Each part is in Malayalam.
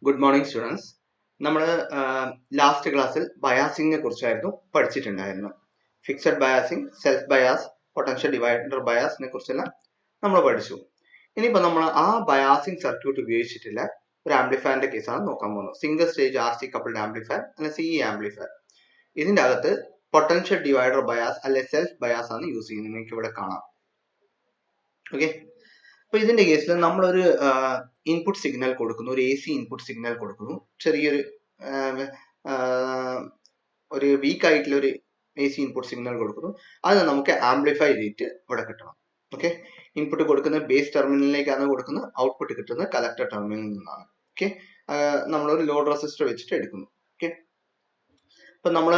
Good morning students. നമ്മൾ ലാസ്റ്റ് ക്ലാസ്സിൽ ബയാസിങ്ങിനെ കുറിച്ചായിരുന്നു പഠിച്ചിട്ടുണ്ടായിരുന്നത്. Fixed biasing, self bias, potential divider ബയാസിനെ കുറിച്ചെല്ലാം നമ്മൾ പഠിച്ചു. ഇനിയിപ്പോൾ നമ്മൾ ആ ബയാസിങ് സർക്യൂട്ട് ഉപയോഗിച്ചിട്ടുള്ള ഒരു ആംപ്ലിഫയറിന്റെ കേസാണ് നോക്കാൻ പോകുന്നത്. Single stage RC coupled amplifier അല്ലെങ്കിൽ CE ആംപ്ലിഫയർ. ഇതിന്റെ അകത്ത് പൊട്ടൻഷ്യൽ ഡിവൈഡർ ബയാസ് അല്ലെ സെൽഫ് ബയാസ് ആണ് യൂസ് ചെയ്യുന്നത്. നിങ്ങൾക്ക് ഇവിടെ കാണാം. ഓക്കെ, അപ്പൊ ഇതിന്റെ കേസിൽ നമ്മളൊരു ഇൻപുട്ട് സിഗ്നൽ കൊടുക്കുന്നു, ഒരു AC ഇൻപുട്ട് സിഗ്നൽ കൊടുക്കുന്നു, ചെറിയൊരു ഒരു വീക്ക് ആയിട്ടുള്ള ഒരു AC ഇൻപുട്ട് സിഗ്നൽ കൊടുക്കുന്നു. അത് നമുക്ക് ആംപ്ലിഫൈ ചെയ്തിട്ട് ഇവിടെ കിട്ടണം. ഓക്കെ, ഇൻപുട്ട് കൊടുക്കുന്ന ബേസ് ടെർമിനലിലേക്കാണ് കൊടുക്കുന്നത്, ഔട്ട്പുട്ട് കിട്ടുന്നത് കളക്ടർ ടെർമിനലിൽ നിന്നാണ്. ഓക്കെ, നമ്മളൊരു ലോഡ് റെസിസ്റ്റർ വെച്ചിട്ട് എടുക്കുന്നു. ഓക്കെ, അപ്പൊ നമ്മൾ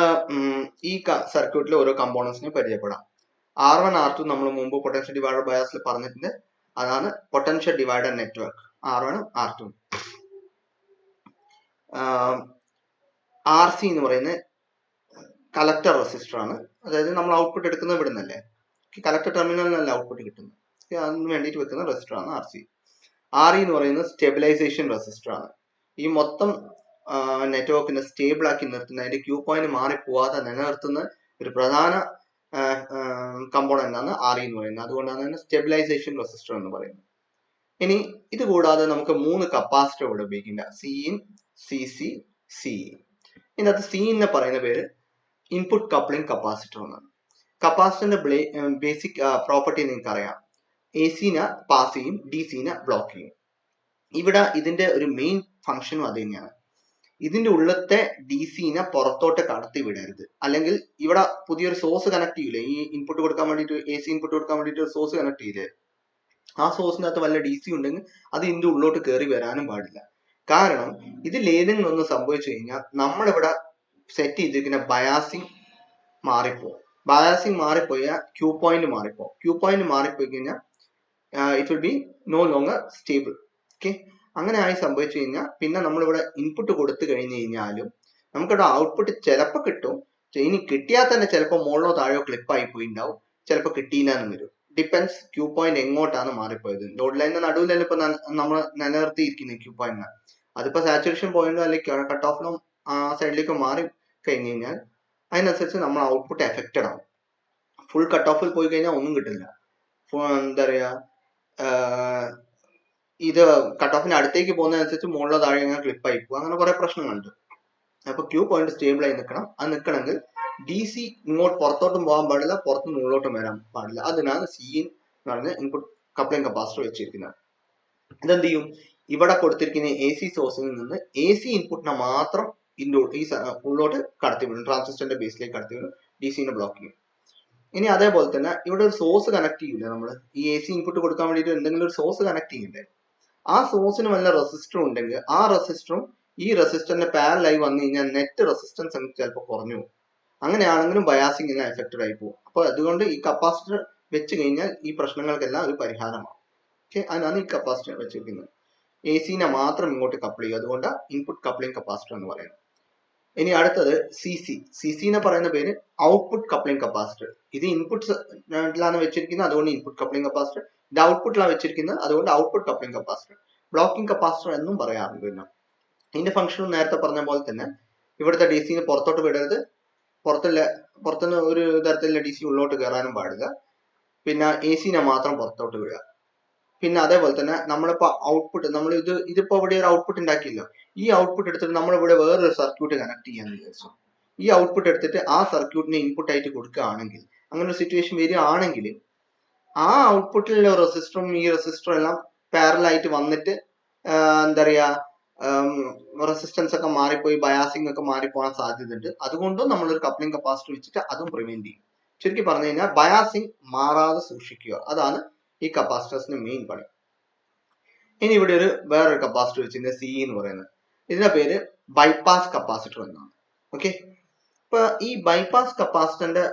ഈ സർക്യൂട്ടിലെ ഓരോ കമ്പോണൻസിനെ പരിചയപ്പെടാം. R1 R2 നമ്മൾ മുമ്പ് പൊട്ടൻഷ്യൽ ഡിവൈഡർ ബയാസിൽ പറഞ്ഞിട്ടുണ്ട്. അതാണ് potential divider network R1 R2. RC എന്ന് പറയുന്നത് കളക്ടർ റെസിസ്റ്റർ ആണ്. അതായത് നമ്മൾ ഔട്ട്പുട്ട് എടുക്കുന്നത് ഇവിടെ നിന്നല്ലേ, കളക്ടർ ടെർമിനലിനല്ല ഔട്ട്പുട്ട് കിട്ടുന്നത്. അതിന് വേണ്ടിയിട്ട് വെക്കുന്ന റെസിസ്റ്റർ ആണ് RC. RE എന്ന് പറയുന്നത് സ്റ്റെബിലൈസേഷൻ റെസിസ്റ്റർ ആണ്. ഈ മൊത്തം നെറ്റ്വർക്കിനെ സ്റ്റേബിൾ ആക്കി നിർത്തുന്ന, അതിന്റെ ക്യൂ പോയിന്റ് മാറിപ്പോവാതെ നിലനിർത്തുന്ന ഒരു പ്രധാന കമ്പോണന്റ് ആണ് RE എന്ന് പറയുന്നത്. അതുകൊണ്ടാണ് അതിന് സ്റ്റെബിലൈസേഷൻ റെസിസ്റ്റർ എന്ന് പറയുന്നത്. ഇനി ഇത് കൂടാതെ നമുക്ക് 3 കപ്പാസിറ്റർ ഇവിടെ ഉപയോഗിക്കില്ല, CIN, CC, CE. ഇതിനകത്ത് CIN പറയുന്ന പേര് ഇൻപുട്ട് കപ്ലിംഗ് കപ്പാസിറ്റർ എന്നാണ്. കപ്പാസിറ്ററിന്റെ ബേസിക് പ്രോപ്പർട്ടി നിങ്ങൾക്ക് അറിയാം. AC-നെ പാസ് ചെയ്യും, DC-നെ ബ്ലോക്ക് ചെയ്യും. ഇവിടെ ഇതിന്റെ ഒരു മെയിൻ ഫംഗ്ഷനും അത് തന്നെയാണ്. ഇതിന്റെ ഉള്ളത്തെ DC-നെ പുറത്തോട്ട് കടത്തി വിടരുത്. അല്ലെങ്കിൽ ഇവിടെ പുതിയൊരു സോഴ്സ് കണക്ട് ചെയ്യില്ലേ, ഈ ഇൻപുട്ട് കൊടുക്കാൻ വേണ്ടിയിട്ട്, AC ഇൻപുട്ട് കൊടുക്കാൻ വേണ്ടിയിട്ട് ഒരു സോഴ്സ് കണക്ട് ചെയ്യില്ലേ, ആ സോഴ്സിനകത്ത് വല്ല DC ഉണ്ടെങ്കിൽ അത് ഇതിന്റെ ഉള്ളോട്ട് കയറി വരാനും പാടില്ല. കാരണം ഇതിൽ ഏതെങ്കിലും ഒന്ന് സംഭവിച്ചു കഴിഞ്ഞാൽ നമ്മളിവിടെ സെറ്റ് ചെയ്തിരിക്കുന്ന ബയാസിങ് മാറിപ്പോകും. ബയാസിങ് മാറിപ്പോയാൽ ക്യൂ പോയിന്റ് മാറിപ്പോകും. ക്യൂ പോയിന്റ് മാറിപ്പോയി കഴിഞ്ഞാൽ it will be no longer stable. Okay, അങ്ങനെ ആയി സംഭവിച്ചു കഴിഞ്ഞാൽ പിന്നെ നമ്മളിവിടെ ഇൻപുട്ട് കൊടുത്തു കഴിഞ്ഞു കഴിഞ്ഞാലും നമുക്കിവിടെ ഔട്ട്പുട്ട് ചിലപ്പോൾ കിട്ടും. ഇനി കിട്ടിയാൽ തന്നെ ചിലപ്പോൾ മുകളിലോ താഴെയോ ക്ലിപ്പായി പോയിണ്ടാവും, ചിലപ്പോൾ കിട്ടിയില്ലാന്ന് വരും. ഡിപ്പെൻസ് ക്യൂ പോയിന്റ് എങ്ങോട്ടാണ് മാറിപ്പോയത്. ലോഡ് ലൈനിന്റെ നടുവിലല്ല ഇപ്പൊ നമ്മൾ നിലനിർത്തിയിരിക്കുന്നത് ക്യൂ പോയിന്റ്. അതിപ്പോ സാച്ചുറേഷൻ പോയിന്റോ അല്ലെങ്കിൽ കട്ട് ഓഫിനോ ആ സൈഡിലേക്ക് മാറി കഴിഞ്ഞു കഴിഞ്ഞാൽ അതിനനുസരിച്ച് നമ്മൾ ഔട്ട്പുട്ട് എഫക്റ്റഡ് ആവും. ഫുൾ കട്ട് ഓഫിൽ പോയി കഴിഞ്ഞാൽ ഒന്നും കിട്ടില്ല. എന്താ പറയാ, ഇത് കട്ട് ഓഫിന് അടുത്തേക്ക് പോകുന്നതനുസരിച്ച് മുകളിലോ താഴെ ഇങ്ങനെ ക്ലിപ്പായി പോകും. അങ്ങനെ കുറെ പ്രശ്നങ്ങളുണ്ട്. അപ്പൊ ക്യൂ പോയിന്റ് സ്റ്റേബിൾ ആയി നിൽക്കണം. അത് നിൽക്കണമെങ്കിൽ DC ഇങ്ങോട്ട് പുറത്തോട്ടും പോകാൻ പാടില്ല, പുറത്തും ഉള്ളോട്ടും വരാൻ പാടില്ല. അതിനാണ് CIN എന്ന് പറഞ്ഞ ഇൻപുട്ട് കപ്ലിംഗ് കപ്പാസിറ്റർ വെച്ചിരിക്കുന്നത്. ഇതെന്ത് ചെയ്യും, ഇവിടെ കൊടുത്തിരിക്കുന്ന AC സോഴ്സിൽ നിന്ന് AC ഇൻപുട്ടിനെ മാത്രം ഈ ഉള്ളോട്ട് കടത്തിവിടും, ട്രാൻസിസ്റ്ററിന്റെ ബേസിലേക്ക് കടത്തിവിടും, DC-നെ ബ്ലോക്ക് ചെയ്യും. ഇനി അതേപോലെ തന്നെ ഇവിടെ ഒരു സോഴ്സ് കണക്ട് ചെയ്യില്ലേ, നമ്മൾ ഈ AC ഇൻപുട്ട് കൊടുക്കാൻ വേണ്ടിയിട്ട് എന്തെങ്കിലും ഒരു സോഴ്സ് കണക്ട് ചെയ്യില്ലേ, ആ സോഴ്സിന് വല്ല റെസിസ്റ്റർ ഉണ്ടെങ്കിൽ ആ റെസിസ്റ്ററും ഈ റെസിസ്റ്ററിന്റെ പാരലായി വന്നു കഴിഞ്ഞാൽ നെറ്റ് റെസിസ്റ്റൻസ് ചിലപ്പോൾ കുറഞ്ഞു പോകും. അങ്ങനെയാണെങ്കിലും ബയാസിങ്ങിന് എഫക്റ്റഡ് ആയി പോകും. അപ്പൊ അതുകൊണ്ട് ഈ കപ്പാസിറ്റർ വെച്ച് കഴിഞ്ഞാൽ ഈ പ്രശ്നങ്ങൾക്കെല്ലാം ഒരു പരിഹാരമാണ്. ഓക്കെ, അതിനാണ് ഈ കപ്പാസിറ്റർ വെച്ചിരിക്കുന്നത്. AC-നെ മാത്രം ഇങ്ങോട്ട് കപ്പിൾ ചെയ്യും. അതുകൊണ്ട് ഇൻപുട്ട് കപ്ലിംഗ് കപ്പാസിറ്റർ എന്ന് പറയുന്നത്. ഇനി അടുത്തത് CC-നെ പറയുന്ന പേര് ഔട്ട്പുട്ട് കപ്ലിംഗ് കപ്പാസിറ്റർ. ഇത് ഇൻപുട്ടിലാണ് വെച്ചിരിക്കുന്നത്, അതുകൊണ്ട് ഇൻപുട്ട് കപ്ലിംഗ് കപ്പാസിറ്റർ. ഇത് ഔട്ട്പുട്ടിലാണ് വെച്ചിരിക്കുന്നത്, അതുകൊണ്ട് output coupling capacitor. Blocking capacitor എന്നും പറയാറുണ്ട്. പിന്നെ ഇതിന്റെ ഫംഗ്ഷൻ നേരത്തെ പറഞ്ഞ പോലെ തന്നെ ഇവിടുത്തെ DC-നെ പുറത്തോട്ട് വിടരുത്, പുറത്തുനിന്ന് ഒരു തരത്തിലുള്ള DC ഉള്ളോട്ട് കയറാനും പാടില്ല. പിന്നെ AC-നെ മാത്രം പുറത്തോട്ട് വിടുക. പിന്നെ അതേപോലെ തന്നെ നമ്മളിപ്പോ ഔട്ട്പുട്ട്, ഇതിപ്പോ ഇവിടെ ഒരു ഔട്ട്പുട്ട് ഉണ്ടാക്കിയല്ലോ, ഈ ഔട്ട്പുട്ട് എടുത്തിട്ട് നമ്മളിവിടെ വേറൊരു സർക്യൂട്ട് കണക്ട് ചെയ്യാന്ന് വിചാരിച്ചു. ഈ ഔട്ട്പുട്ട് എടുത്തിട്ട് ആ സർക്യൂട്ടിനെ ഇൻപുട്ട് ആയിട്ട് കൊടുക്കുകയാണെങ്കിൽ, അങ്ങനെ ഒരു സിറ്റുവേഷൻ വരികയാണെങ്കിൽ ആ ഔട്ട്പുട്ടിലുള്ള റെസിസ്റ്ററും ഈ റെസിസ്റ്ററും എല്ലാം പാരലൽ ആയിട്ട് വന്നിട്ട് എന്താ പറയാ, റെസിസ്റ്റൻസ് ഒക്കെ മാറിപ്പോയി, ബയാസിംഗ് ഒക്കെ മാറിപ്പോകാൻ സാധ്യതയുണ്ട്. അതുകൊണ്ടും നമ്മളൊരു കപ്ലിംഗ് കപ്പാസിറ്റർ വെച്ചിട്ട് അതും പ്രിവെന്റ് ചെയ്യും. ചുരുക്കി പറഞ്ഞു കഴിഞ്ഞാൽ ബയാസിംഗ് മാറാതെ സൂക്ഷിക്കുക, അതാണ് ഈ കപ്പാസിറ്റേഴ്സിന്റെ മെയിൻ പണി. ഇനി ഇവിടെ വേറൊരു കപ്പാസിറ്റർ വെച്ചിട്ടുണ്ട്, CE എന്ന് പറയുന്നത്. ഇതിന്റെ പേര് ബൈപ്പാസ് കപ്പാസിറ്റർ എന്നാണ്. ഓക്കെ, ഇപ്പൊ ഈ ബൈപ്പാസ് കപ്പാസിറ്ററിന്റെ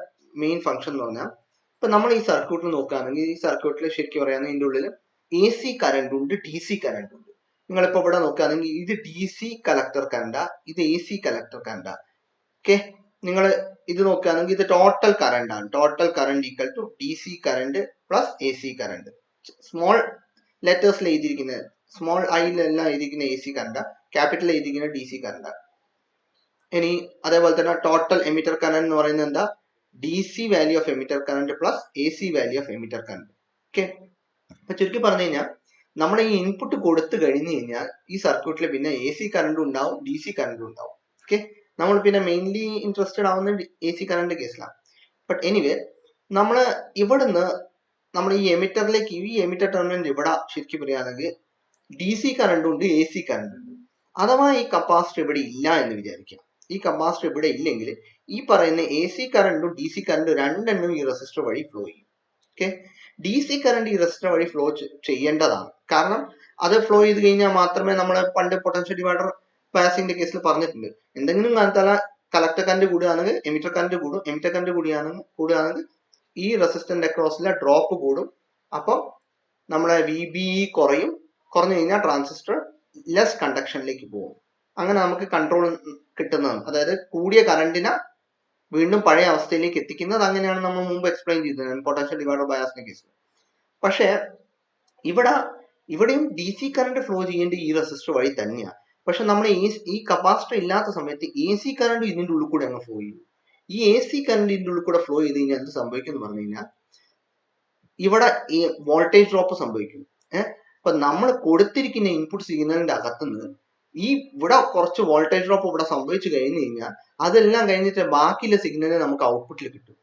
മെയിൻ ഫംഗ്ഷൻ എന്ന് പറഞ്ഞാൽ, ഇപ്പൊ നമ്മൾ ഈ സർക്യൂട്ടിൽ നോക്കുകയാണെങ്കിൽ ഈ സർക്യൂട്ടിൽ ശരിക്കും പറയുകയാണെങ്കിൽ ഇതിന്റെ ഉള്ളിൽ AC കറണ്ട് ഉണ്ട്, DC കറണ്ട് ഉണ്ട്. നിങ്ങളിപ്പോ ഇവിടെ നോക്കുകയാണെങ്കിൽ ഇത് DC കളക്ടർ കറണ്ടാ, ഇത് AC കളക്ടർ കറണ്ടാ. ഓക്കെ, നിങ്ങൾ ഇത് നോക്കുകയാണെങ്കിൽ ഇത് ടോട്ടൽ കറണ്ട് ആണ്. Total current equal to DC current plus AC current. Small ലെറ്റേഴ്സിൽ എഴുതിയിരിക്കുന്നത് സ്മോൾ ഐയിലെല്ലാം എഴുതിയിരിക്കുന്ന എ സി കറണ്ട്, ക്യാപിറ്റൽ എഴുതിയിരിക്കുന്ന ഡി സി കറണ്ട്. ഇനി അതേപോലെ തന്നെ ടോട്ടൽ എമിറ്റർ കറണ്ട് എന്ന് പറയുന്നത് എന്താ? D C value of emitter current plus A C value of emitter current. Okay, അപ്പൊ ചുരുക്കി പറഞ്ഞു കഴിഞ്ഞാൽ നമ്മൾ ഈ ഇൻപുട്ട് കൊടുത്തു കഴിഞ്ഞു കഴിഞ്ഞാൽ ഈ സർക്യൂട്ടിൽ പിന്നെ എ സി കറണ്ടും ഉണ്ടാവും ഡി സി കറണ്ടും ഉണ്ടാവും. ഓക്കെ, നമ്മൾ പിന്നെ മെയിൻലി ഇൻട്രസ്റ്റഡ് ആവുന്നത് എ സി കറണ്ട് കേസിലാണ്. ബട്ട് എനിവേ നമ്മൾ ഇവിടുന്ന് നമ്മൾ ഈ എമിറ്ററിലേക്ക് ഈ എമിറ്റർ ടെർമിനൽ ഇവിടെ ശരിക്കും പറയുകയാണെങ്കിൽ ഡി സി കറണ്ട് ഉണ്ട് എ സി കറണ്ട് ഉണ്ട്. അഥവാ ഈ കപ്പാസിറ്റർ ഇവിടെ ഇല്ല എന്ന് വിചാരിക്കാം. ഈ കപ്പാസിറ്റർ ഇവിടെ ഇല്ലെങ്കിൽ ഈ പറയുന്ന എ സി കറണ്ടും ഡി സി കറണ്ടും രണ്ടെണ്ണം ഈ റെസിസ്റ്റർ വഴി ഫ്ലോ ചെയ്യും. ഓക്കെ, ഡി സി കറണ്ട് ഈ റെസിസ്റ്റർ വഴി ഫ്ലോ ചെയ്യേണ്ടതാണ്. കാരണം അത് ഫ്ലോ ചെയ്ത് കഴിഞ്ഞാൽ മാത്രമേ നമ്മൾ പണ്ട് പൊട്ടൻഷ്യൽ ഡിവൈഡർ ബയാസിന്റെ കേസിൽ പറഞ്ഞിട്ടുണ്ട്, എന്തെങ്കിലും കാരണത്താൽ കളക്ടർ കറണ്ട് കൂടുകയാണെങ്കിൽ എമിറ്റർ കറണ്ട് കൂടും, എമിറ്റർ കറണ്ട് കൂടുകയാണെങ്കിൽ ഈ റെസിസ്റ്റന്റ് അക്രോസിലെ ഡ്രോപ്പ് കൂടും. അപ്പം നമ്മളെ വി ബി കുറഞ്ഞു കഴിഞ്ഞാൽ ട്രാൻസിസ്റ്റർ ലെസ് കണ്ടക്ഷനിലേക്ക് പോകും. അങ്ങനെ നമുക്ക് കൺട്രോൾ കിട്ടുന്നതാണ്. അതായത് കൂടിയ കറണ്ടിനെ വീണ്ടും പഴയ അവസ്ഥയിലേക്ക് എത്തിക്കുന്നത്. അങ്ങനെയാണ് നമ്മൾ മുമ്പ് എക്സ്പ്ലെയിൻ ചെയ്തത് പൊട്ടൻഷ്യൽ ഡിവൈഡർ ബയാസിന്റെ കേസിൽ. പക്ഷേ ഇവിടെയും ഡി സി കറണ്ട് ഫ്ലോ ചെയ്യേണ്ട ഈ റെസിസ്റ്റർ വഴി തന്നെയാണ്. പക്ഷെ നമ്മൾ ഈ കപ്പാസിറ്റർ ഇല്ലാത്ത സമയത്ത് എ സി കറണ്ട് ഇതിന്റെ ഉള്ളിൽ കൂടെ അങ്ങ് ഫ്ലോ ചെയ്യും. ഈ എ സി കറണ്ട് ഇതിന്റെ ഉള്ളിൽ കൂടെ ഫ്ലോ ചെയ്ത് കഴിഞ്ഞാൽ എന്ത് സംഭവിക്കും എന്ന് പറഞ്ഞു കഴിഞ്ഞാൽ ഇവിടെ ഈ വോൾട്ടേജ് ഡ്രോപ്പ് സംഭവിക്കും. അപ്പൊ നമ്മൾ കൊടുത്തിരിക്കുന്ന ഇൻപുട്ട് സിഗ്നലിന്റെ അകത്തുനിന്ന് ഈ ഇവിടെ കുറച്ച് വോൾട്ടേജ് ഡ്രോപ്പ് ഇവിടെ സംഭവിച്ചു കഴിഞ്ഞു കഴിഞ്ഞാൽ അതെല്ലാം കഴിഞ്ഞിട്ട് ബാക്കിയുള്ള സിഗ്നൽ നമുക്ക് ഔട്ട്പുട്ടിൽ കിട്ടും.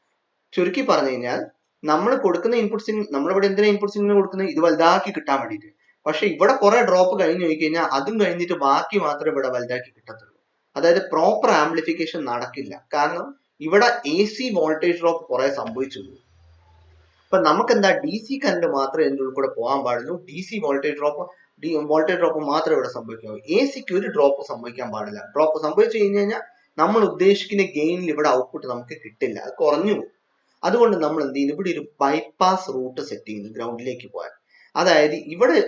ചുരുക്കി പറഞ്ഞു കഴിഞ്ഞാൽ നമ്മൾ കൊടുക്കുന്ന ഇൻപുട്ട് സിഗ്നൽ, നമ്മളിവിടെ എന്തിനാ ഇൻപുട്ട് സിഗ്നൽ കൊടുക്കുന്നത്? ഇത് വലുതാക്കി കിട്ടാൻ വേണ്ടിയിട്ട്. പക്ഷെ ഇവിടെ കുറെ ഡ്രോപ്പ് കഴിഞ്ഞു പോയി കഴിഞ്ഞാൽ അതും കഴിഞ്ഞിട്ട് ബാക്കി മാത്രമേ ഇവിടെ വലുതാക്കി കിട്ടത്തുള്ളൂ. അതായത് പ്രോപ്പർ ആംപ്ലിഫിക്കേഷൻ നടക്കില്ല. കാരണം ഇവിടെ എ സി വോൾട്ടേജ് ഡ്രോപ്പ് കുറെ സംഭവിച്ചു. അപ്പൊ നമുക്ക് എന്താ, ഡി സി കറണ്ട് മാത്രമേ ഇതിൻ്റെ ഉള്ളിൽ കൂടെ പോകാൻ പാടുള്ളൂ. ഡി സി വോൾട്ടേജ് ഡ്രോപ്പ് മാത്രമേ ഇവിടെ സംഭവിക്കാവൂ. എ സിക്ക് ഒരു ഡ്രോപ്പ് സംഭവിക്കാൻ പാടില്ല. ഡ്രോപ്പ് സംഭവിച്ചു കഴിഞ്ഞു കഴിഞ്ഞാൽ നമ്മൾ ഉദ്ദേശിക്കുന്ന ഗെയിനിൽ ഇവിടെ ഔട്ട്പുട്ട് നമുക്ക് കിട്ടില്ല, അത് കുറഞ്ഞു പോകും. അതുകൊണ്ട് നമ്മൾ എന്ത് ചെയ്യുന്നു, ഇവിടെ ഒരു ബൈപ്പാസ് റൂട്ട് സെറ്റ് ചെയ്യുന്നു ഗ്രൗണ്ടിലേക്ക് പോകാൻ. അതായത്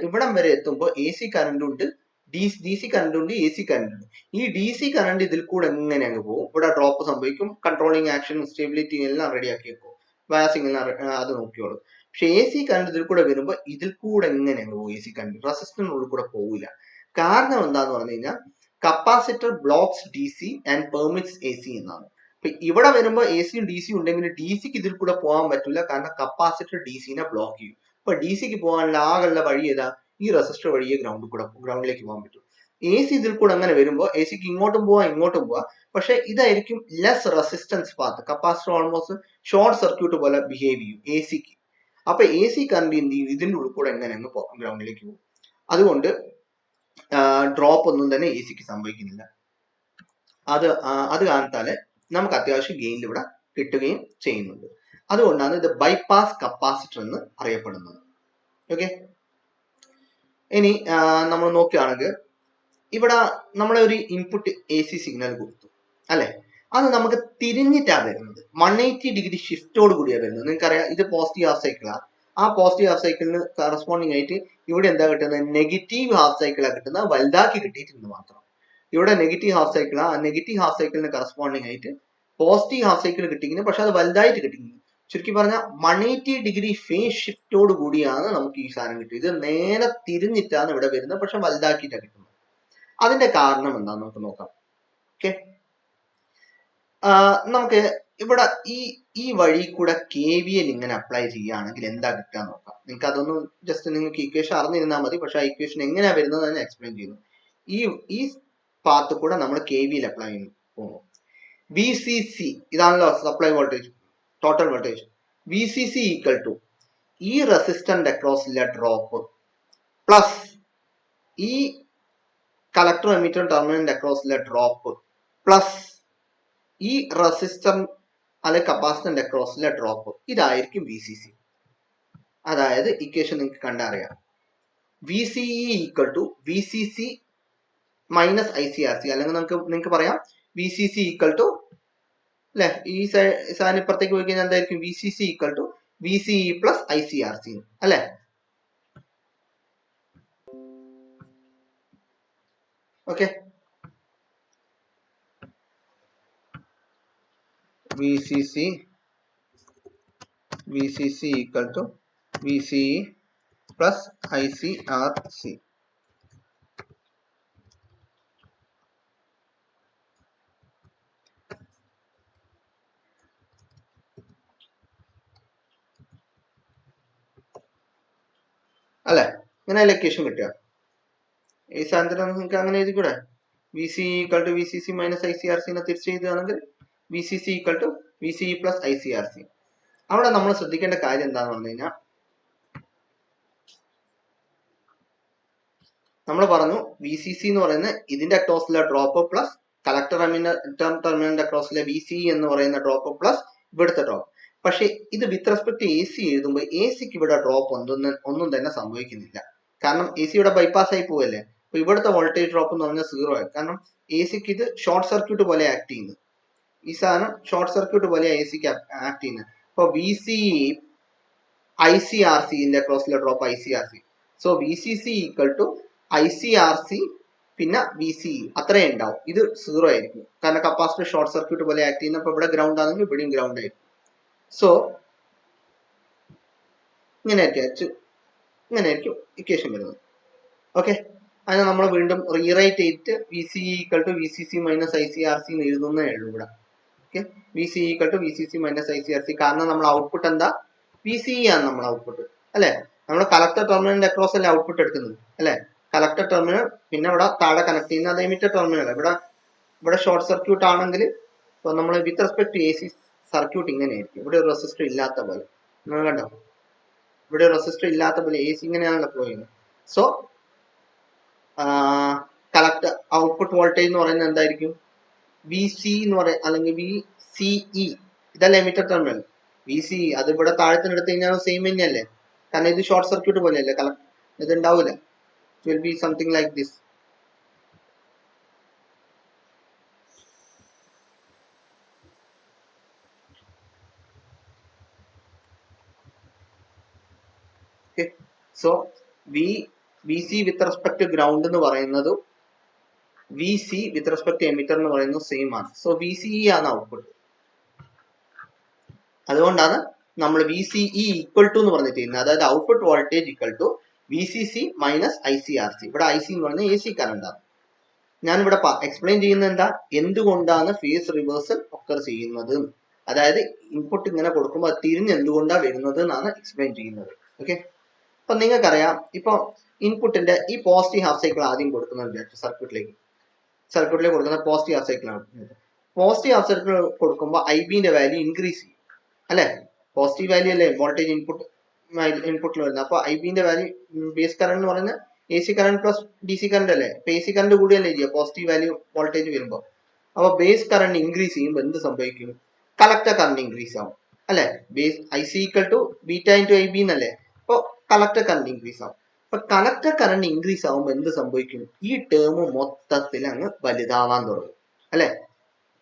ഇവിടം വരെ എത്തുമ്പോൾ എ സി കറണ്ട് ഉണ്ട്, ഡി സി കറണ്ട് ഉണ്ട്, എ സി കറണ്ട് ഉണ്ട്. ഈ ഡി സി കറണ്ട് ഇതിൽ കൂടെ എങ്ങനെ അങ്ങ് പോകും, ഇവിടെ ഡ്രോപ്പ് സംഭവിക്കും, കൺട്രോളിങ് ആക്ഷനും സ്റ്റെബിലിറ്റി എല്ലാം റെഡിയാക്കി വെക്കും, ബയാസിങ് അത് നോക്കിയോളൂ. പക്ഷെ എ സി കറണ്ട് ഇതിൽ കൂടെ വരുമ്പോൾ ഇതിൽ കൂടെ എങ്ങനെ അങ്ങ് പോകും? എ സി കറണ്ട് റെസിസ്റ്ററിനുള്ളിൽ കൂടെ പോകില്ല. കാരണം എന്താന്ന് പറഞ്ഞു കഴിഞ്ഞാൽ capacitor blocks D C and permits A C എന്നാണ്. അപ്പൊ ഇവിടെ വരുമ്പോൾ എ സിയും ഡി സിയും ഉണ്ടെങ്കിൽ ഡി സിക്ക് ഇതിൽ കൂടെ പോകാൻ പറ്റില്ല, കാരണം കപ്പാസിറ്റർ ഡി സിനെ ബ്ലോക്ക് ചെയ്യും. അപ്പൊ ഡി സിക്ക് പോകാനുള്ള ആകെയുള്ള വഴി ഏതാ? ഈ റെസിസ്റ്റർ വഴിയെ ഗ്രൗണ്ടിലേക്ക് പോകാൻ പറ്റും. എ സി ഇതിൽ കൂടെ അങ്ങനെ വരുമ്പോൾ എ സിക്ക് ഇങ്ങോട്ടും പോവാം. പക്ഷെ ഇതായിരിക്കും less resistance path. Capacitor almost short circuit പോലെ ബിഹേവ് ചെയ്യും എ സിക്ക്. അപ്പൊ എ സി കറണ്ട് എന്ത് ചെയ്യും? ഇതിന്റെ ഉള്ളിൽ കൂടെ എങ്ങനെ അങ്ങ് ഗ്രൗണ്ടിലേക്ക് പോകും. അതുകൊണ്ട് ഡ്രോപ്പ് ഒന്നും തന്നെ എ സിക്ക് സംഭവിക്കുന്നില്ല. അത് കാരണത്താല് നമുക്ക് അത്യാവശ്യം ഗെയിൻ ഇവിടെ കിട്ടുകയും ചെയ്യുന്നുണ്ട്. അതുകൊണ്ടാണ് ഇത് ബൈപ്പാസ് കപ്പാസിറ്റർ എന്ന് അറിയപ്പെടുന്നത്. ഓക്കെ, ഇനി നമ്മൾ നോക്കുകയാണെങ്കിൽ ഇവിടെ നമ്മളെ ഒരു ഇൻപുട്ട് എ സി സിഗ്നൽ കൊടുത്തു അല്ലെ, അത് നമുക്ക് തിരിഞ്ഞിട്ടാണ് വരുന്നത്. 180 ഡിഗ്രി ഷിഫ്റ്റോട് കൂടിയാണ് വരുന്നത്. നിങ്ങൾക്കറിയാം ഇത് പോസിറ്റീവ് ഹാഫ് സൈക്കിളാണ്. ആ പോസിറ്റീവ് ഹാഫ് സൈക്കിളിന് കറസ്പോണ്ടിങ് ആയിട്ട് ഇവിടെ എന്താ കിട്ടുന്നത്? നെഗറ്റീവ് ഹാഫ് സൈക്കിളാണ് കിട്ടുന്നത്, വലുതാക്കി കിട്ടിയിട്ടുണ്ട് മാത്രം. ഇവിടെ നെഗറ്റീവ് ഹാഫ് സൈക്കിളാണ്. ആ നെഗറ്റീവ് ഹാഫ് സൈക്കിളിന് കറസ്പോണ്ടിങ് ആയിട്ട് പോസിറ്റീവ് ഹാഫ് സൈക്കിൾ കിട്ടിക്കുന്നു, പക്ഷെ അത് വലുതായിട്ട് കിട്ടിക്കുന്നു. ചുരുക്കി പറഞ്ഞാൽ 180 ഡിഗ്രി ഫേസ് ഷിഫ്റ്റോട് കൂടിയാണ് നമുക്ക് ഈ സാധനം കിട്ടിയത്. ഇത് നേരെ തിരിഞ്ഞിട്ടാണ് ഇവിടെ വരുന്നത്, പക്ഷെ വലുതാക്കിയിട്ടാണ് കിട്ടുന്നത്. അതിന്റെ കാരണം എന്താന്ന് നമുക്ക് നോക്കാം. ഓക്കെ, നമുക്ക് ഇവിടെ ഈ വഴി കൂടെ KVL ഇങ്ങനെ അപ്ലൈ ചെയ്യുകയാണെങ്കിൽ എന്താ കിട്ടുക നോക്കാം. നിങ്ങൾക്ക് അതൊന്നും ജസ്റ്റ് നിങ്ങൾക്ക് ഇക്വേഷൻ അറിഞ്ഞിരുന്നാൽ മതി, പക്ഷെ ആ ഇക്വേഷൻ എങ്ങനെയാ വരുന്നത് ഞാൻ എക്സ്പ്ലെയിൻ ചെയ്യുന്നു. ഈ പാത്ത് കൂടെ നമ്മൾ KVL അപ്ലൈ ചെയ്യുന്നു. VCC ഇതാണല്ലോ supply voltage, total voltage. VCC equal to ഈ റെസിസ്റ്റന്റ് അക്രോസിലെ ഡ്രോപ്പ് പ്ലസ് ഈ കളക്ടർ എമിറ്റർ ടെർമിനലിന്റെ അക്രോസിലെ ഡ്രോപ്പ് പ്ലസ് ഈ റെസിസ്റ്റർ അല്ലെ കപ്പാസിറ്ററിന്റെ അക്രോസിലെ ഡ്രോപ്പ്. ഇതായിരിക്കും VCC. അതായത് ഇക്വേഷൻ നിങ്ങൾക്ക് കണ്ടറിയാം. VCE equal to VCC minus ICRC, അല്ലെങ്കിൽ നിങ്ങൾക്ക് പറയാം VCC ഈക്വൽ ടു അല്ലെ, ഈ സാധനം ഇപ്പുറത്തേക്ക് പോയി കഴിഞ്ഞാൽ എന്തായിരിക്കും? VCC equal to VCE plus ICRC അല്ലെ. Okay, VCC equal to VCE plus ICRC. അല്ലെ? ഇങ്ങനെ ഇക്വേഷൻ കിട്ടുക. ഈ സാധനത്തിന് നിങ്ങൾക്ക് അങ്ങനെ എഴുതിക്കൂടെ? V C equal to V C C minus I C R സിനെ തിരിച്ച് എഴുതുകയാണെങ്കിൽ V C C equal to V C plus I C R C. അവിടെ നമ്മൾ ശ്രദ്ധിക്കേണ്ട കാര്യം എന്താന്ന് പറഞ്ഞു കഴിഞ്ഞാൽ, നമ്മൾ പറഞ്ഞു വി സി സി എന്ന് പറയുന്ന ഇതിന്റെ അക്രോസിലെ ഡ്രോപ്പ് പ്ലസ് കളക്ടർ ടെർമിനലിന്റെ അക്രോസിലെ വി സി എന്ന് പറയുന്ന ഡ്രോപ്പ് പ്ലസ് ഇവിടുത്തെ ഡ്രോപ്പ്. പക്ഷെ ഇത് വിത്ത് റെസ്പെക്ട് എ സി എഴുതുമ്പോൾ എ സിക്ക് ഇവിടെ ഡ്രോപ്പ് ഒന്നും തന്നെ സംഭവിക്കുന്നില്ല. കാരണം എ സി ഇവിടെ ബൈപ്പാസ് ആയി പോവല്ലേ. അപ്പൊ ഇവിടുത്തെ വോൾട്ടേജ് ഡ്രോപ്പ് എന്ന് പറഞ്ഞാൽ 0 ആയി. കാരണം എ സിക്ക് ഇത് ഷോർട്ട് സർക്യൂട്ട് പോലെ ആക്ട് ചെയ്യുന്നു. ഈ സാധനം ഷോർട്ട് സർക്യൂട്ട് പോലെ എ സിക്ക് ആക്ട് ചെയ്യുന്നത്. അപ്പൊ V C I C R സിന്റെ അക്രോസിലെ drop I C R C. So V C C equal to I C R C പിന്നെ വി സി അത്രേ ഉണ്ടാവും. ഇത് 0 ആയിരിക്കും. കാരണം കപ്പാസിറ്റർ ഷോർട്ട് സർക്യൂട്ട് പോലെ ആക്ട് ചെയ്യുന്ന. അപ്പൊ ഇവിടെ ഗ്രൗണ്ട് ആണെങ്കിൽ ഇവിടെയും ഗ്രൗണ്ട് ആയിരിക്കും. സോ ഇങ്ങനെയായിരിക്കും ഇക്വേഷൻ വരുന്നത്. ഓക്കെ, അതിനെ നമ്മൾ വീണ്ടും റീറൈറ്റ് ചെയ്തിട്ട് V C equal to V C C minus I C R C എഴുതുന്നേ ഉള്ളൂ ഇവിടെ. Okay, V C equal to V C C minus I C R C. കാരണം നമ്മൾ ഔട്ട്പുട്ട് എന്താ? വി സി ആണ് നമ്മൾ ഔട്ട്പുട്ട് അല്ലെ? നമ്മൾ കളക്ടർ ടെർമിനലിന്റെ അക്രോസ് അല്ലേ ഔട്ട്പുട്ട് എടുക്കുന്നത് അല്ലെ? കളക്ടർ ടെർമിനൽ പിന്നെ ഇവിടെ താഴെ കണക്ട് ചെയ്യുന്ന അത് എമിറ്റർ ടെർമിനൽ. ഇവിടെ ഷോർട്ട് സർക്യൂട്ട് ആണെങ്കിൽ ഇപ്പൊ നമ്മൾ with respect to A C circuit ഇങ്ങനെയായിരിക്കും. ഇവിടെ ഒരു റെസിസ്റ്റർ ഇല്ലാത്ത പോലെ നിങ്ങൾ കണ്ടോ? ഇവിടെ റെസിസ്റ്റർ ഇല്ലാത്ത പോലെ എ സി ഇങ്ങനെയാണല്ലോ ഫ്ലോ ചെയ്യുന്നത്. സോ കളക്ടർ ഔട്ട്പുട്ട് വോൾട്ടേജ് എന്ന് പറയുന്നത് എന്തായിരിക്കും? വി സി എന്ന് പറയുന്നത് അല്ലെങ്കിൽ വി സി ഇ. ഇതല്ല എമിറ്റർ ടെർമിനൽ. വി സി അത് ഇവിടെ താഴത്തിന് എടുത്തു കഴിഞ്ഞാൽ സെയിം തന്നെയല്ലേ? കാരണം ഇത് ഷോർട്ട് സർക്യൂട്ട് പോലെയല്ലേ, ഇത് ഉണ്ടാവില്ല. It will be something like this. Okay, so VC with respect to ground എന്ന് പറയുന്നത് VC with respect to emitter എന്ന് പറയുന്നത് സെയിം ആണ്. സോ VCE ആണ് ഔട്ട്പുട്ട്. അതുകൊണ്ടാണ് നമ്മൾ VCE ഈക്വൽ ടു എന്ന് പറഞ്ഞിട്ട് ചെയ്യുന്നത്. അതായത് output voltage equal to VCC minus ICRC. ഇവിടെ IC എന്ന് പറയുന്നത് AC കറണ്ട് ആണ്. ഞാനിവിടെ എക്സ്പ്ലെയിൻ ചെയ്യുന്നത് എന്താ, എന്തുകൊണ്ടാണ് ഫേസ് റിവേഴ്സൽ ഒക്കർ ചെയ്യുന്നത്, അതായത് ഇൻപുട്ട് ഇങ്ങനെ കൊടുക്കുമ്പോൾ അത് തിരിഞ്ഞ് എന്തുകൊണ്ടാണ് വരുന്നത് എന്നാണ് എക്സ്പ്ലെയിൻ ചെയ്യുന്നത്. ഓക്കെ, അപ്പൊ നിങ്ങൾക്കറിയാം ഇപ്പൊ ഇൻപുട്ടിന്റെ ഈ പോസിറ്റീവ് ഹാഫ് സൈക്കിൾ ആദ്യം കൊടുക്കുന്നത് വിചാരിച്ചു സർക്യൂട്ടിലേക്ക് കൊടുക്കുന്ന പോസിറ്റീവ് ഹാഫ് സൈക്കിൾ ആണ്. പോസിറ്റീവ് ഹാഫ് സൈക്കിൾ കൊടുക്കുമ്പോൾ IBന്റെ വാല്യൂ ഇൻക്രീസ് ചെയ്യും അല്ലെ? പോസിറ്റീവ് വാല്യൂ അല്ലേ വോൾട്ടേജ് ഇൻപുട്ടിൽ വരുന്നത്. അപ്പൊ IBന്റെ വാല്യൂ ബേസ് കറണ്ട് എന്ന് പറയുന്നത് AC current plus DC current അല്ലേ? ഇപ്പൊ AC കറണ്ട് കൂടിയല്ലേ ചെയ്യുക പോസിറ്റീവ് വാല്യൂ വോൾട്ടേജ് വരുമ്പോൾ. അപ്പൊ ബേസ് കറണ്ട് ഇൻക്രീസ് ചെയ്യുമ്പോൾ എന്ത് സംഭവിക്കും? കളക്ടർ കറണ്ട് ഇൻക്രീസ് ആവും അല്ലെ? Base IC equal to beta into IB എന്നല്ലേ? അപ്പൊ കളക്ടർ കറണ്ട് ഇൻക്രീസ് ആവും. അപ്പൊ കളക്ടർ കറണ്ട് ഇൻക്രീസ് ആവുമ്പോൾ എന്ത് സംഭവിക്കും? ഈ ടേം മൊത്തത്തിൽ അങ്ങ് വലുതാവാൻ തുടങ്ങും അല്ലെ?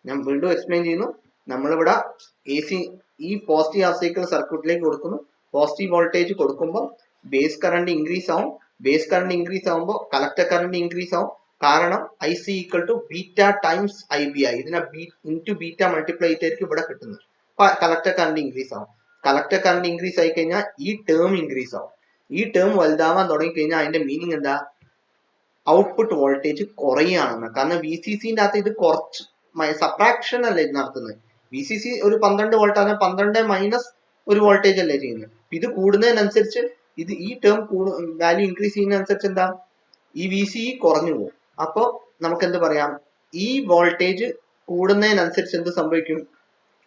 ഞാൻ വീണ്ടും എക്സ്പ്ലെയിൻ ചെയ്യുന്നു. നമ്മളിവിടെ AC ഈ പോസിറ്റീവ് ഹാഫ് സൈക്കിൾ സർക്യൂട്ടിലേക്ക് കൊടുക്കുന്നു. പോസിറ്റീവ് വോൾട്ടേജ് കൊടുക്കുമ്പോൾ ബേസ് കറണ്ട് ഇൻക്രീസ് ആവും. ബേസ് കറണ്ട് ഇൻക്രീസ് ആവുമ്പോൾ കളക്ടർ കറണ്ട് ഇൻക്രീസ് ആവും. കാരണം IC equal to beta times IBI. ഇതിനെ ഇൻറ്റു ബീറ്റ മൾട്ടിപ്ലൈ ചെയ്തായിരിക്കും ഇവിടെ കിട്ടുന്നത്. അപ്പൊ കളക്ടർ കറണ്ട് ഇൻക്രീസ് ആവും. കളക്ടർ കറണ്ട് ഇൻക്രീസ് ആയി കഴിഞ്ഞാൽ ഈ ടേം ഇൻക്രീസ് ആവും. ഈ ടേം വലുതാവാൻ തുടങ്ങി കഴിഞ്ഞാൽ അതിന്റെ മീനിങ് എന്താ? ഔട്ട്പുട്ട് വോൾട്ടേജ് കുറയുകയാണെന്ന്. കാരണം VCCന്റെ അകത്ത് ഇത് കുറച്ച് സബ്ട്രാക്ഷൻ അല്ലേ ഇത് നടത്തുന്നത്. VCC ഒരു 12 വോൾട്ട് ആണ്, 12 മൈനസ് ഒരു വോൾട്ടേജ് അല്ലേ ചെയ്യുന്നത്. ഇത് കൂടുന്നതിനനുസരിച്ച് ഇത് ഈ ടേം വാല്യൂ ഇൻക്രീസ് ചെയ്യുന്നതനുസരിച്ച് എന്താ? ഈ VCE കുറഞ്ഞു പോകും. അപ്പൊ നമുക്ക് എന്ത് പറയാം? ഈ വോൾട്ടേജ് കൂടുന്നതിനനുസരിച്ച് എന്ത് സംഭവിക്കും?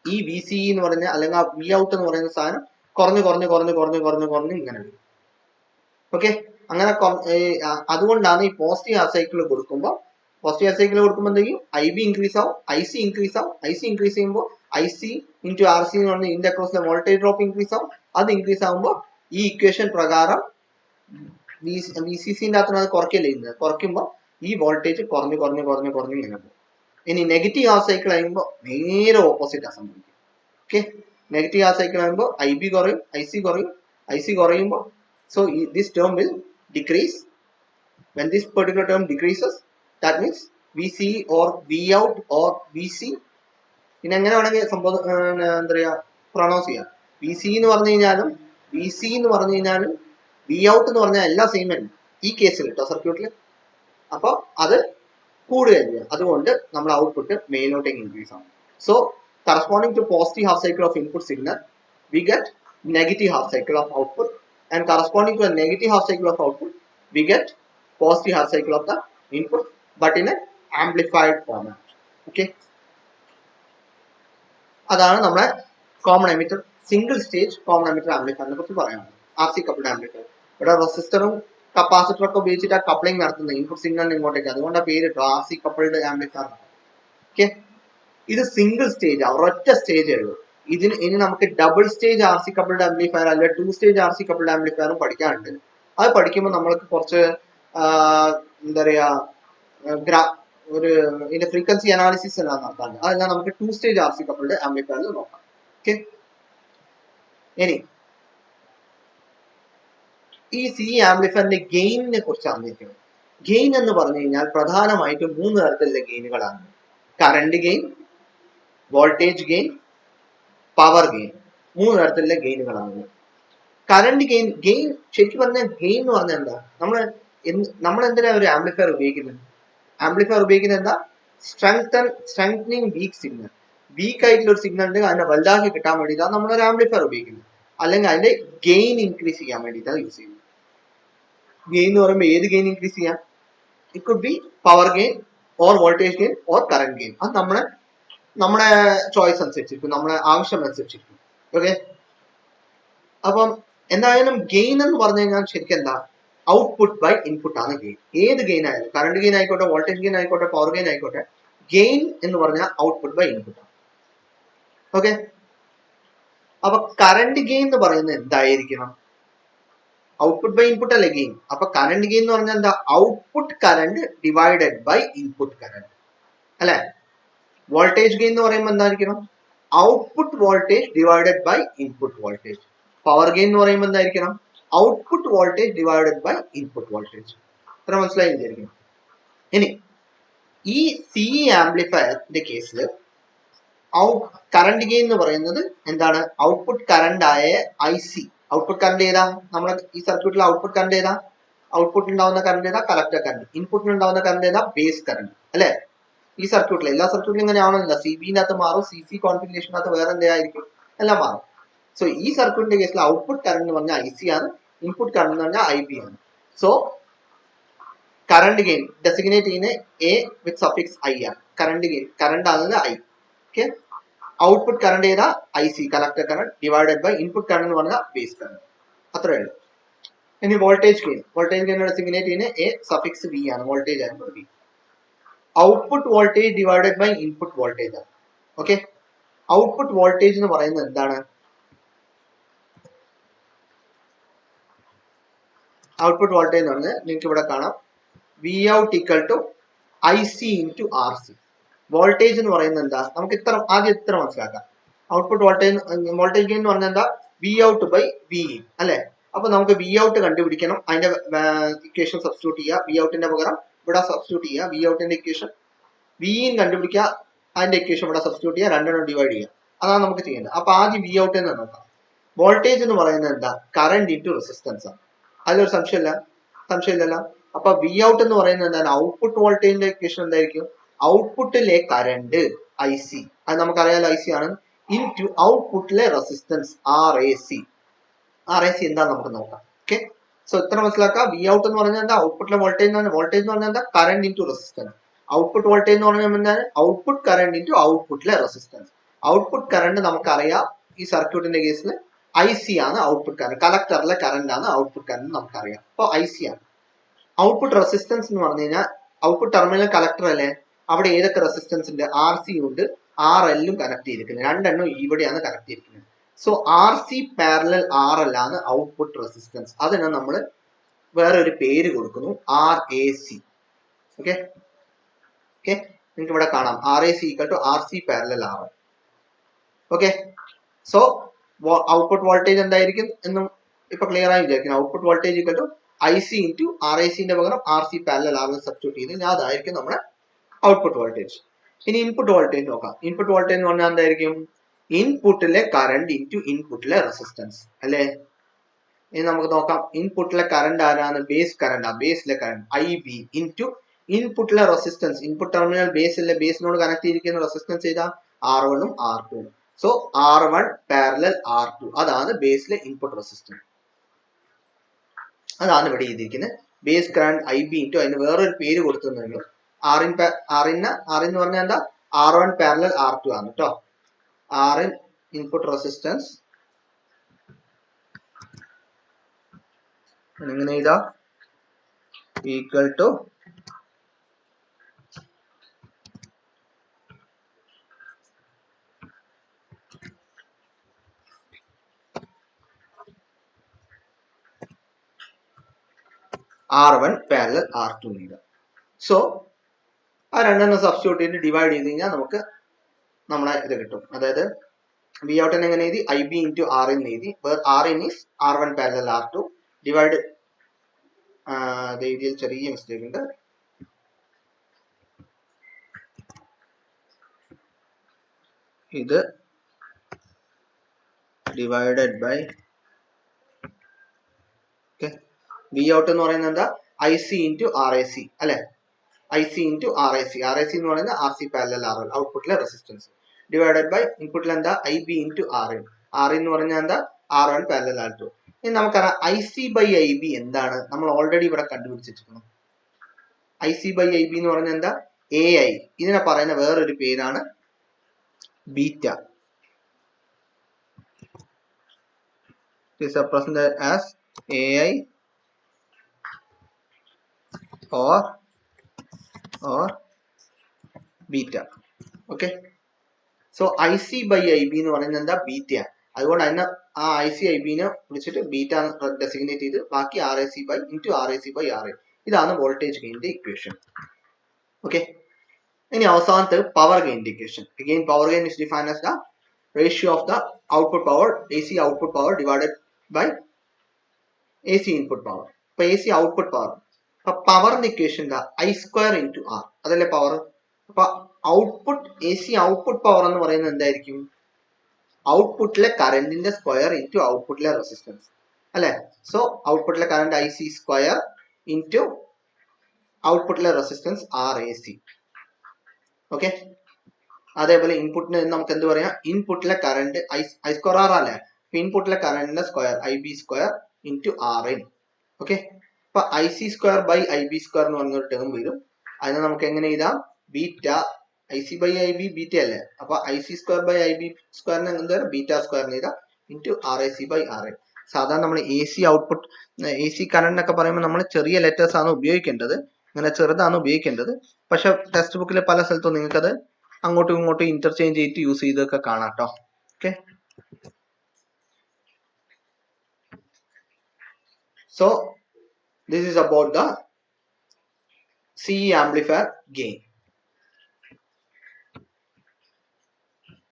ഈ VCE എന്ന് പറഞ്ഞ അല്ലെങ്കിൽ ആ V out എന്ന് പറയുന്ന സാധനം കുറഞ്ഞ് ഇങ്ങനെ വരും. ഓക്കെ, അങ്ങനെ അതുകൊണ്ടാണ് ഈ പോസിറ്റീവ് ഹാഫ് സൈക്കിൾ കൊടുക്കുമ്പോൾ എന്തെങ്കിലും IB ഇൻക്രീസ് ആവും, IC ഇൻക്രീസ് ആവും. IC ഇൻക്രീസ് ചെയ്യുമ്പോൾ IC ഇൻറ്റു RC എന്ന് പറഞ്ഞ ഇതിന്റെ അക്രോസിലെ വോൾട്ടേജ് ഡ്രോപ്പ് ഇൻക്രീസ് ആവും. അത് ഇൻക്രീസ് ആവുമ്പോൾ ഈ ഇക്വേഷൻ പ്രകാരം VCCന്റെ അകത്ത് അത് കുറയ്ക്കല്ലേ ചെയ്യുന്നത്. കുറയ്ക്കുമ്പോൾ ഈ വോൾട്ടേജ് കുറഞ്ഞ് ഇങ്ങനെ പോകും. ഇനി നെഗറ്റീവ് ഹാഫ് സൈക്കിൾ ആകുമ്പോൾ നേരെ ഓപ്പോസിറ്റ് ആ സംഭവിക്കും. ഓക്കെ, നെഗറ്റീവ് ഹാഫ് സൈക്കിൾ ആകുമ്പോൾ IB കുറയും, IC കുറയുമ്പോൾ so this term will decrease. When this particular term decreases, that means VCE or V out or VC. പിന്നെ എങ്ങനെ വേണമെങ്കിൽ എന്താ പറയാ പ്രൊണൗൺസ് ചെയ്യാം. VCE എന്ന് പറഞ്ഞു കഴിഞ്ഞാലും VC എന്ന് പറഞ്ഞു കഴിഞ്ഞാലും V out എന്ന് പറഞ്ഞാൽ എല്ലാം സെയിം തന്നെ ഈ കേസിൽ കേട്ടോ സർക്യൂട്ടിൽ. അപ്പൊ അത് കൂടുകയാണ്. അതുകൊണ്ട് നമ്മൾ ഔട്ട്പുട്ട് മേലോട്ടേക്ക് ഇൻക്രീസ് ആവും. So corresponding to positive half cycle of input signal, we get negative half cycle of output and corresponding to a negative half cycle of output, we get positive half cycle of the input, but in an amplified format. Okay, അതാണ് നമ്മുടെ common emitter single stage common emitter ആംപ്ലിഫയറിനെ കുറിച്ച് പറയാനുള്ളത്. RC coupled amplifier. ഇവിടെ റെസിസ്റ്ററും കപ്പാസിറ്ററും ഒക്കെ വെച്ചിട്ട് കപ്ലിംഗ് നടത്തുന്നത് ഇൻപുട്ട് സിഗ്നലിന് ഇങ്ങോട്ടേക്ക്, അതുകൊണ്ട് പേര് ഇട്ടു RC കപ്പിൾഡ് ആംപ്ലിഫയർ. ഓക്കെ, ഇത് സിംഗിൾ സ്റ്റേജ്, ഒരൊറ്റ സ്റ്റേജേ ഉള്ളൂ. ഇനി നമുക്ക് double stage RC coupled amplifier അല്ലെ 2 സ്റ്റേജ് RC കപ്പിൾഡ് ആംപ്ലിഫയറും പഠിക്കാനുണ്ട്. അത് പഠിക്കുമ്പോൾ നമ്മൾക്ക് കുറച്ച് എന്താ പറയാ ഒരു ഇതിന്റെ ഫ്രീക്വൻസി അനാലിസിസ് എല്ലാം നടത്താറുണ്ട്. അതെല്ലാം നമുക്ക് 2 സ്റ്റേജ് RC കപ്പിൾഡ് ആംപ്ലിഫയറിൽ നോക്കാം. ഓക്കെ, ഇനി ഈ CE ആംപ്ലിഫയറിന്റെ ഗെയിനിനെ കുറിച്ച് അറിഞ്ഞിരിക്കണം. ഗെയിൻ എന്ന് പറഞ്ഞു കഴിഞ്ഞാൽ പ്രധാനമായിട്ടും 3 തരത്തിലുള്ള ഗെയിനുകളാണ്. Current gain, voltage gain, power gain. 3 തരത്തിലുള്ള ഗെയിനുകളാണ്. കറണ്ട് ഗെയിൻ ശരിക്കും പറഞ്ഞാൽ ഗെയിൻ എന്ന് പറഞ്ഞാൽ എന്താ, നമ്മൾ എന്തിനാ ഒരു ആംപ്ലിഫയർ ഉപയോഗിക്കുന്നത്? ആംപ്ലിഫയർ ഉപയോഗിക്കുന്നത് എന്താ? Strengthening week signal. വീക്ക് ആയിട്ടുള്ള ഒരു സിഗ്നൽ ഉണ്ടെങ്കിൽ അതിനെ വലുതാക്കി കിട്ടാൻ വേണ്ടിയിട്ടാണ് നമ്മൾ ഒരു ആംപ്ലിഫയർ ഉപയോഗിക്കുന്നത്. അല്ലെങ്കിൽ അതിന്റെ ഗെയിൻ ഇൻക്രീസ് ചെയ്യാൻ വേണ്ടിയിട്ടാണ് യൂസ് ചെയ്യുന്നത്. ഗെയിൻ എന്ന് പറയുമ്പോൾ ഏത് ഗെയിൻ ഇൻക്രീസ് ചെയ്യാം? It could be power gain or voltage gain or current gain. അത് നമ്മുടെ ചോയ്സ് അനുസരിച്ചിരിക്കും, നമ്മുടെ ആവശ്യം അനുസരിച്ചിരിക്കും. ഓക്കെ, അപ്പം എന്തായാലും ഗെയിൻ എന്ന് പറഞ്ഞു കഴിഞ്ഞാൽ ശരിക്കും എന്താ? ഔട്ട്പുട്ട് ബൈ ഇൻപുട്ട് ആണ് ഗെയിൻ. ഏത് ഗെയിൻ ആയാലും, കറണ്ട് ഗെയിൻ ആയിക്കോട്ടെ, വോൾട്ടേജ് ഗെയിൻ ആയിക്കോട്ടെ, പവർ ഗെയിൻ ആയിക്കോട്ടെ, ഗെയിൻ എന്ന് പറഞ്ഞാൽ ഔട്ട്പുട്ട് ബൈ ഇൻപുട്ട് ആണ്. ഓക്കെ, അപ്പൊ കറണ്ട് ഗെയിൻ എന്ന് പറയുന്നത് എന്തായിരിക്കണം? ഔട്ട്പുട്ട് ബൈ ഇൻപുട്ട് അല്ലേ ഗെയിൻ. അപ്പൊ കറണ്ട് ഗെയിൻ എന്ന് പറഞ്ഞാൽ എന്താ? Output current divided by input current അല്ലെ. വോൾട്ടേജ് ഗെയിൻ എന്ന് പറയുമ്പോൾ എന്തായിരിക്കണം? Output voltage divided by input voltage. Power gain എന്ന് പറയുമ്പോൾ എന്തായിരിക്കണം? Output voltage divided by input voltage. ഇത്ര മനസ്സിലായി വിചാരിക്കണം. ഇനി ഈ CE ആംപ്ലിഫയറിന്റെ കേസിൽ കറണ്ട് ഗെയിൻ എന്ന് പറയുന്നത് എന്താണ്? ഔട്ട്പുട്ട് കറണ്ട് ആയ IC. ഔട്ട്പുട്ട് കറണ്ട് ഏതാ? നമ്മുടെ ഈ സർക്യൂട്ടിലെ ഔട്ട്പുട്ട് കറണ്ട് ഏതാ? ഔട്ട്പുട്ടിൽ ഉണ്ടാവുന്ന കറണ്ട് ഏതാ? Collector current. ഇൻപുട്ടിൽ ഉണ്ടാവുന്ന കറണ്ട് ഏതാ? ബേസ് കറണ്ട് അല്ലെ. ഈ സർക്യൂട്ടിൽ എല്ലാ സർക്യൂട്ടിലും ഇങ്ങനെ ആവണമെന്നില്ല. CBനകത്ത് മാറും, CC കോൺഫിഗറേഷനകത്ത് വേറെ എന്തായിരിക്കും, എല്ലാം മാറും. സോ ഈ സർക്യൂട്ടിന്റെ കേസിൽ ഔട്ട്പുട്ട് കറണ്ട് എന്ന് പറഞ്ഞാൽ IC ആണ്, ഇൻപുട്ട് കറണ്ട് എന്ന് പറഞ്ഞാൽ IB ആണ്. സോ കറണ്ട് ഗെയിൻ ഡെസിഗ്നേറ്റ് ചെയ്യുന്ന A വിത്ത് സഫിക്സ് I ആണ്. കറണ്ട് ഗെയിൻ, കറണ്ട് ആണെന്നത് I. ഓക്കെ, ഔട്ട്പുട്ട് കറണ്ട് ഏതാ? IC collector current divided by input current എന്ന് പറഞ്ഞാൽ ബേസ് കറണ്ട്. അത്രേ ഉള്ളൂ. ഇനി വോൾട്ടേജ് ഗെയിൻ ഡെസിഗ്നേറ്റ് ചെയ്യുന്ന A സഫിക്സ് V ആണ്, വോൾട്ടേജ് ആണ് V. Output voltage divided by input voltage ആണ്. ഓക്കെ, ഔട്ട്പുട്ട് വോൾട്ടേജ് എന്ന് പറയുന്നത് എന്താണ്? ഔട്ട്പുട്ട് വോൾട്ടേജ് എന്ന് പറഞ്ഞാൽ നിങ്ങൾക്ക് ഇവിടെ കാണാം, Vout equal to IC into RC. Voltage എന്ന് പറയുന്നത് എന്താ? നമുക്ക് ആദ്യം ഇത്ര മനസ്സിലാക്കാം. ഔട്ട്പുട്ട് വോൾട്ടേജ് ഗെയിൻ എന്ന് പറഞ്ഞാൽ എന്താ? Vout ബൈ Vin അല്ലെ. അപ്പൊ നമുക്ക് Vout കണ്ടുപിടിക്കണം. അതിന്റെ ഇക്വേഷൻ സബ്സ്റ്റിറ്റ്യൂട്ട് ചെയ്യുക. Voutന്റെ പകരം ഇവിടെ സബ്സ്റ്റിറ്റ്യൂട്ട് ചെയ്യുക. Voutന്റെ ഇക്വേഷൻ Vin കണ്ടുപിടിക്കുക, അതിന്റെ ഇക്വേഷൻ ഇവിടെ സബ്സ്റ്റിറ്റ്യൂട്ട് ചെയ്യുക, രണ്ടെണ്ണം ഡിവൈഡ് ചെയ്യുക. അതാണ് നമുക്ക് ചെയ്യേണ്ടത്. അപ്പൊ ആദ്യം Vout എന്ന് നോക്കാം. വോൾട്ടേജ് എന്ന് പറയുന്നത് എന്താ? കറണ്ട് ഇൻറ്റു റെസിസ്റ്റൻസ് ആണ്. അതിലൊരു സംശയമില്ലല്ലോ. അപ്പൊ Vout എന്ന് പറയുന്നത് എന്താണ്? ഔട്ട്പുട്ട് വോൾട്ടേജിന്റെ ഇക്വേഷൻ എന്തായിരിക്കും? ഔട്ട്പുട്ടിലെ കറണ്ട് IC, അത് നമുക്കറിയാലോ IC ആണ്, ഇൻറ്റു ഔട്ട്പുട്ടിലെ റെസിസ്റ്റൻസ് RAC. എന്താ നമുക്ക് നോക്കാം. ഓക്കെ, സോ ഇത്ര മനസ്സിലാക്കാം. Vout എന്ന് പറഞ്ഞാൽ എന്താ? ഔട്ട്പുട്ടിലെ വോൾട്ടേജ് എന്ന് പറഞ്ഞാൽ എന്താ? Current into resistance. Output voltage എന്ന് പറഞ്ഞാൽ എന്താണ്? ഔട്ട്പുട്ട് കറണ്ട് ഇൻറ്റു ഔട്ട്പുട്ടിലെ റെസിസ്റ്റൻസ്. ഔട്ട്പുട്ട് കറണ്ട് നമുക്കറിയാം, ഈ സർക്യൂട്ടിന്റെ കേസിൽ IC ആണ് ഔട്ട്പുട്ട് കറണ്ട്. കളക്ടറിലെ കറണ്ട് ആണ് ഔട്ട്പുട്ട് കറണ്ട് നമുക്കറിയാം. അപ്പൊ IC ആണ്. ഔട്ട്പുട്ട് റെസിസ്റ്റൻസ് എന്ന് പറഞ്ഞു കഴിഞ്ഞാൽ ഔട്ട്പുട്ട് ടെർമിനൽ കളക്ടർ അല്ലേ, അവിടെ ഏതൊക്കെ റെസിസ്റ്റൻസ് ഉണ്ട്? RC ഉണ്ട്, RL കണക്ട് ചെയ്തിരിക്കുന്നത്, രണ്ടെണ്ണം ഇവിടെയാണ് കണക്ട് ചെയ്തിരിക്കുന്നത്. സോ RC പാരലൽ RL ആണ് ഔട്ട്പുട്ട് റെസിസ്റ്റൻസ്. അതിന് നമ്മൾ വേറെ ഒരു പേര് കൊടുക്കുന്നു, RAC. ഓക്കെ, നിങ്ങൾക്ക് ഇവിടെ കാണാം RAC ഈക്വൽ ടു RC parallel RL. Okay, so output voltage എന്തായിരിക്കും എന്നും ഇപ്പൊ ക്ലിയർ ആയി വിചാരിക്കുന്നു. Output voltage equal to IC into RACന്റെ പകരം RC പാരലൽ RL സബ്സ്റ്റിറ്റ്യൂട്ട് ചെയ്ത് കഴിഞ്ഞാൽ അതായിരിക്കും നമ്മുടെ ഔട്ട്പുട്ട് വോൾട്ടേജ്. ഇനി ഇൻപുട്ട് വോൾട്ടേജ് നോക്കാം. ഇൻപുട്ട് വോൾട്ടേജ് എന്ന് പറഞ്ഞാൽ എന്തായിരിക്കും? ഇൻപുട്ടിലെ കറണ്ട് ഇൻറ്റു ഇൻപുട്ടിലെ റെസിസ്റ്റൻസ് അല്ലെ. ഇനി നമുക്ക് നോക്കാം, ഇൻപുട്ടിലെ കറണ്ട് ആരാണ്? ബേസ് കറണ്ട് ആ. ബേസിലെ കറണ്ട് IB ഇൻറ്റു ഇൻപുട്ടിലെ റെസിസ്റ്റൻസ്, ഇൻപുട്ട് ടെർമിനൽ ബേസിനോട് കണക്ട് ചെയ്തിരിക്കുന്ന റെസിസ്റ്റൻസ് ചെയ്താ R1 ഉം R2 ഉം. സോ R1 പാരലൽ R2 അതാണ് ബേസിലെ ഇൻപുട്ട് റെസിസ്റ്റൻസ്. അതാണ് ഇവിടെ എഴുതിയിരിക്കുന്നത്. Base current I B into അതിന് വേറൊരു പേര് കൊടുത്തുള്ളൂ. ആർ എന്ന് പറഞ്ഞാൽ എന്താ, R1 പാരലൽ R2 ആണ് കേട്ടോ. R ഇൻപുട്ട് റെസിസ്റ്റൻസ് എങ്ങനെ എഴുതാ, equal to R1 parallel R2 എഴുതാം. സോ ആ രണ്ടെണ്ണം സബ്സ്റ്റിറ്റ്യൂട്ട് ചെയ്ത് ഡിവൈഡ് ചെയ്ത് കഴിഞ്ഞാൽ നമുക്ക് നമ്മളെ ഇത് കിട്ടും. അതായത് വി ഔട്ട് എങ്ങനെ എഴുതി, ഐ ബി ഇൻറ്റു ആർ എന്ന് എഴുതി, are in is R1 parallel R2 divide, അത് എഴുതിയിൽ ചെറിയ മിസ്റ്റേക്ക് ഉണ്ട്, ഇത് ഡിവൈഡഡ് ബൈ വി ഔട്ട് എന്ന് പറയുന്നത് എന്താ, I C into R A C അല്ലെ, I C into R A C, R A C എന്ന് പറയുന്നത് R C parallel R L ഔട്ട്പുട്ടിലെ റെസിസ്റ്റൻസ് ഡിവൈഡഡ് ബൈ ഇൻപുട്ടിൽ എന്താ I B into R N, R എന്ന് പറഞ്ഞാൽ എന്താ R1 പാരലൽ R2. ഇനി നമുക്കറിയാം I C by I B എന്താണ്, നമ്മൾ ഓൾറെഡി ഇവിടെ കണ്ടുപിടിച്ചിരിക്കുന്നു. I C by I B എന്ന് പറഞ്ഞാൽ എന്താ എ ഐ, ഇതിനെ പറയുന്ന വേറൊരു പേരാണ് beta. is represented as AI or beta. Okay, so IC by IB എന്ന് പറയുന്നത് എന്താ ബീറ്റ, അതുകൊണ്ട് അതിനെ ആ ഐ സി ഐ ബിനെ വിളിച്ചിട്ട് ബീറ്റ ഡെസിഗ്നേറ്റ് ചെയ്ത് ബാക്കി R A C by into R A C by R A, ഇതാണ് വോൾട്ടേജ് ഗെയിനിന്റെ ഇക്വേഷൻ. ഓക്കെ, ഇനി അവസാനത്തെ പവർ ഗെയിനിന്റെ equation. Again power gain is defined as the ratio of the output power, AC output power divided by AC input power. ഇപ്പൊ AC output power, അപ്പൊ പവറിന്റെ ഇക്വേഷൻ എന്താ, I square into R, അതല്ലേ പവർ. അപ്പൊ ഔട്ട്പുട്ട് AC ഔട്ട്പുട്ട് പവർ എന്ന് പറയുന്നത് എന്തായിരിക്കും, ഔട്ട്പുട്ടിലെ കറന്റിന്റെ സ്ക്വയർ ഇൻറ്റു ഔട്ട്പുട്ടിലെ റെസിസ്റ്റൻസ് അല്ലെ. സോ ഔട്ട്പുട്ടിലെ current I C square into ഔട്ട്പുട്ടിലെ resistance R A C. Okay, അതേപോലെ ഇൻപുട്ടിന് നമുക്ക് എന്ത് പറയാം, ഇൻപുട്ടിലെ കറന്റ് ഐ സ്ക്വയർ ആർ അല്ലേ, ഇൻപുട്ടിലെ കറന്റിന്റെ square I B square into R N. Okay, അപ്പൊ I C square by I B square എന്ന് പറഞ്ഞൊരു ടേം വരും. അതിനെ നമുക്ക് എങ്ങനെ എഴുതാം, beta I C by I B beta അല്ലേ, അപ്പൊ I C square by I B സ്ക്വയറിന് എന്താ ബീറ്റ സ്ക്വയറിന് എഴുതാം into R A C by R N. സാധാരണ നമ്മൾ A C output A C current ഒക്കെ പറയുമ്പോൾ നമ്മൾ ചെറിയ ലെറ്റേഴ്സ് ആണ് ഉപയോഗിക്കേണ്ടത്, ഇങ്ങനെ ചെറുതാണ് ഉപയോഗിക്കേണ്ടത്. പക്ഷെ ടെക്സ്റ്റ് ബുക്കിൽ പല സ്ഥലത്തും നിങ്ങൾക്കത് അങ്ങോട്ടും ഇങ്ങോട്ടും ഇന്റർചേഞ്ച് ചെയ്തിട്ട് യൂസ് ചെയ്തൊക്കെ കാണാം കേട്ടോ. Okay, so this is about the CE amplifier gain.